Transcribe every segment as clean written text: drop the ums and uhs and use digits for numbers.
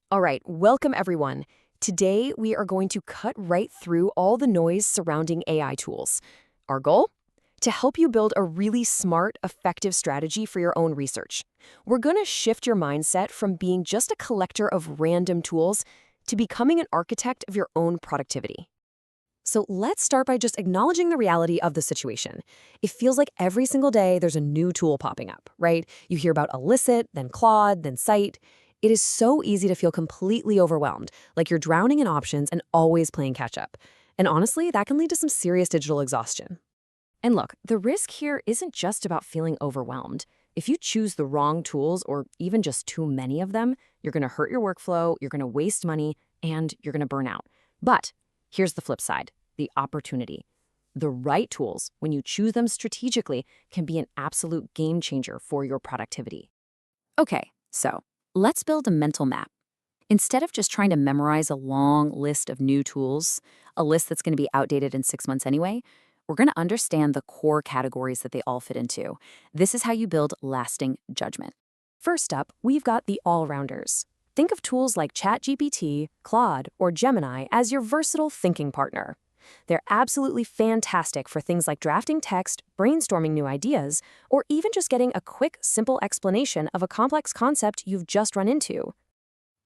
All right, welcome everyone. Today we are going to cut right through all the noise surrounding AI tools. Our goal? To help you build a really smart, effective strategy for your own research. We're going to shift your mindset from being just a collector of random tools to becoming an architect of your own productivity. So let's start by just acknowledging the reality of the situation. It feels like every single day there's a new tool popping up, right? You hear about Elicit, then Claude, then Cite. It is so easy to feel completely overwhelmed, like you're drowning in options and always playing catch up. And honestly, that can lead to some serious digital exhaustion. And look, the risk here isn't just about feeling overwhelmed. If you choose the wrong tools or even just too many of them, you're going to hurt your workflow, you're going to waste money, and you're going to burn out. But here's the flip side, the opportunity. The right tools, when you choose them strategically, can be an absolute game changer for your productivity. Okay, so let's build a mental map. Instead of just trying to memorize a long list of new tools, a list that's going to be outdated in 6 months anyway, we're going to understand the core categories that they all fit into. This is how you build lasting judgment. First up, we've got the all-rounders. Think of tools like ChatGPT, Claude, or Gemini as your versatile thinking partner. They're absolutely fantastic for things like drafting text, brainstorming new ideas, or even just getting a quick, simple explanation of a complex concept you've just run into.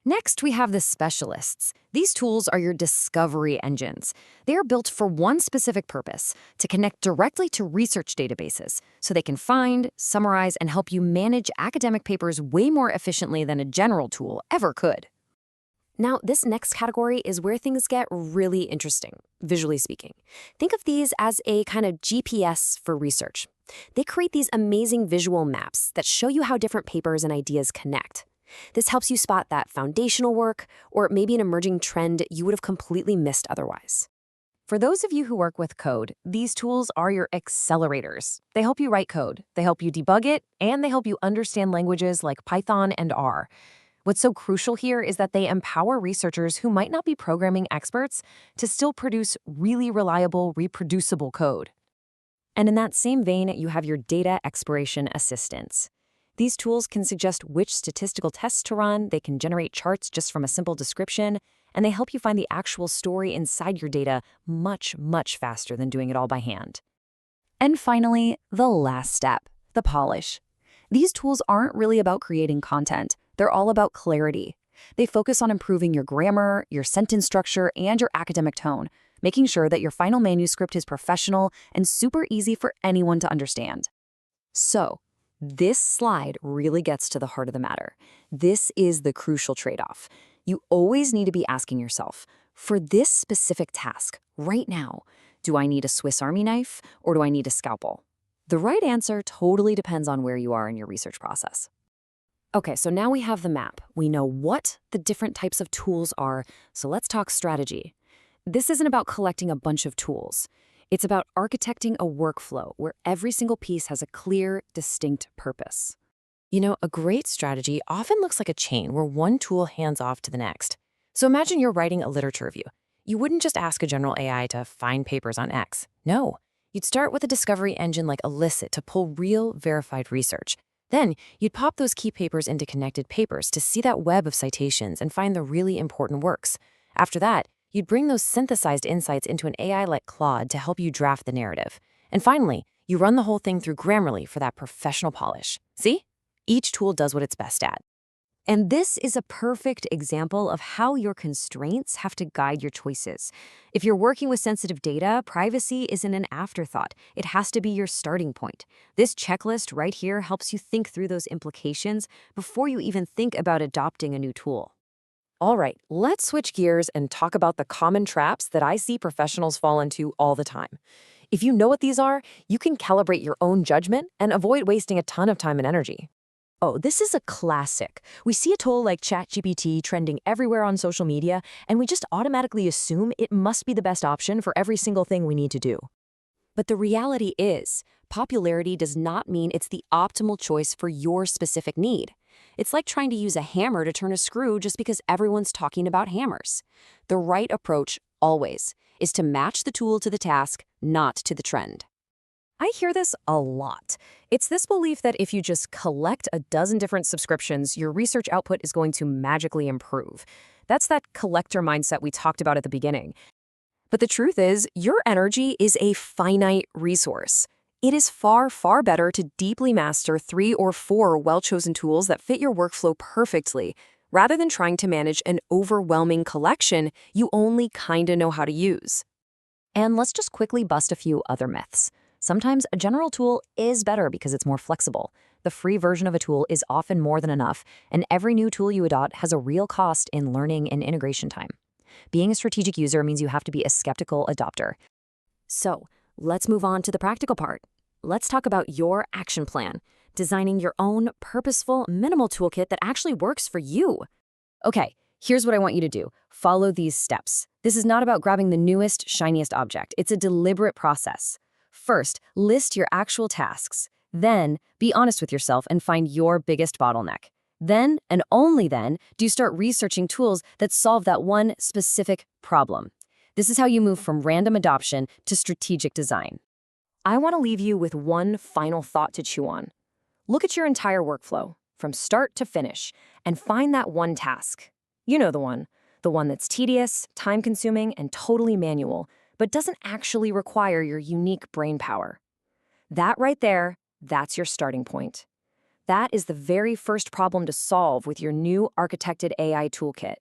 Next, we have the specialists. These tools are your discovery engines. They are built for one specific purpose, to connect directly to research databases, so they can find, summarize, and help you manage academic papers way more efficiently than a general tool ever could. Now, this next category is where things get really interesting, visually speaking. Think of these as a kind of GPS for research. They create these amazing visual maps that show you how different papers and ideas connect. This helps you spot that foundational work or maybe an emerging trend you would have completely missed otherwise. For those of you who work with code, these tools are your accelerators. They help you write code, they help you debug it, and they help you understand languages like Python and R. What's so crucial here is that they empower researchers who might not be programming experts to still produce really reliable, reproducible code. And in that same vein, you have your data exploration assistants. These tools can suggest which statistical tests to run, they can generate charts just from a simple description, and they help you find the actual story inside your data much, much faster than doing it all by hand. And finally, the last step, the polish. These tools aren't really about creating content. They're all about clarity. They focus on improving your grammar, your sentence structure, and your academic tone, making sure that your final manuscript is professional and super easy for anyone to understand. So, this slide really gets to the heart of the matter. This is the crucial trade-off. You always need to be asking yourself, for this specific task, right now, do I need a Swiss Army knife or do I need a scalpel? The right answer totally depends on where you are in your research process. Okay, so now we have the map. We know what the different types of tools are, so let's talk strategy. This isn't about collecting a bunch of tools. It's about architecting a workflow where every single piece has a clear, distinct purpose. A great strategy often looks like a chain where one tool hands off to the next. So imagine you're writing a literature review. You wouldn't just ask a general AI to find papers on X. No, you'd start with a discovery engine like Elicit to pull real, verified research. Then you'd pop those key papers into connected papers to see that web of citations and find the really important works. After that, you'd bring those synthesized insights into an AI like Claude to help you draft the narrative. And finally, you run the whole thing through Grammarly for that professional polish. See? Each tool does what it's best at. And this is a perfect example of how your constraints have to guide your choices. If you're working with sensitive data, privacy isn't an afterthought. It has to be your starting point. This checklist right here helps you think through those implications before you even think about adopting a new tool. All right, let's switch gears and talk about the common traps that I see professionals fall into all the time. If you know what these are, you can calibrate your own judgment and avoid wasting a ton of time and energy. Oh, this is a classic. We see a tool like ChatGPT trending everywhere on social media, and we just automatically assume it must be the best option for every single thing we need to do. But the reality is, popularity does not mean it's the optimal choice for your specific need. It's like trying to use a hammer to turn a screw just because everyone's talking about hammers. The right approach, always, is to match the tool to the task, not to the trend. I hear this a lot. It's this belief that if you just collect a dozen different subscriptions, your research output is going to magically improve. That's that collector mindset we talked about at the beginning. But the truth is, your energy is a finite resource. It is far, far better to deeply master 3 or 4 well-chosen tools that fit your workflow perfectly, rather than trying to manage an overwhelming collection you only kinda know how to use. And let's just quickly bust a few other myths. Sometimes a general tool is better because it's more flexible. The free version of a tool is often more than enough, and every new tool you adopt has a real cost in learning and integration time. Being a strategic user means you have to be a skeptical adopter. So, let's move on to the practical part. Let's talk about your action plan, designing your own purposeful, minimal toolkit that actually works for you. Okay, here's what I want you to do. Follow these steps. This is not about grabbing the newest, shiniest object. It's a deliberate process. First, list your actual tasks. Then, be honest with yourself and find your biggest bottleneck. Then, and only then, do you start researching tools that solve that one specific problem. This is how you move from random adoption to strategic design. I want to leave you with one final thought to chew on. Look at your entire workflow, from start to finish, and find that one task. You know the one that's tedious, time-consuming, and totally manual, but doesn't actually require your unique brain power. That right there, that's your starting point. That is the very first problem to solve with your new architected AI toolkit.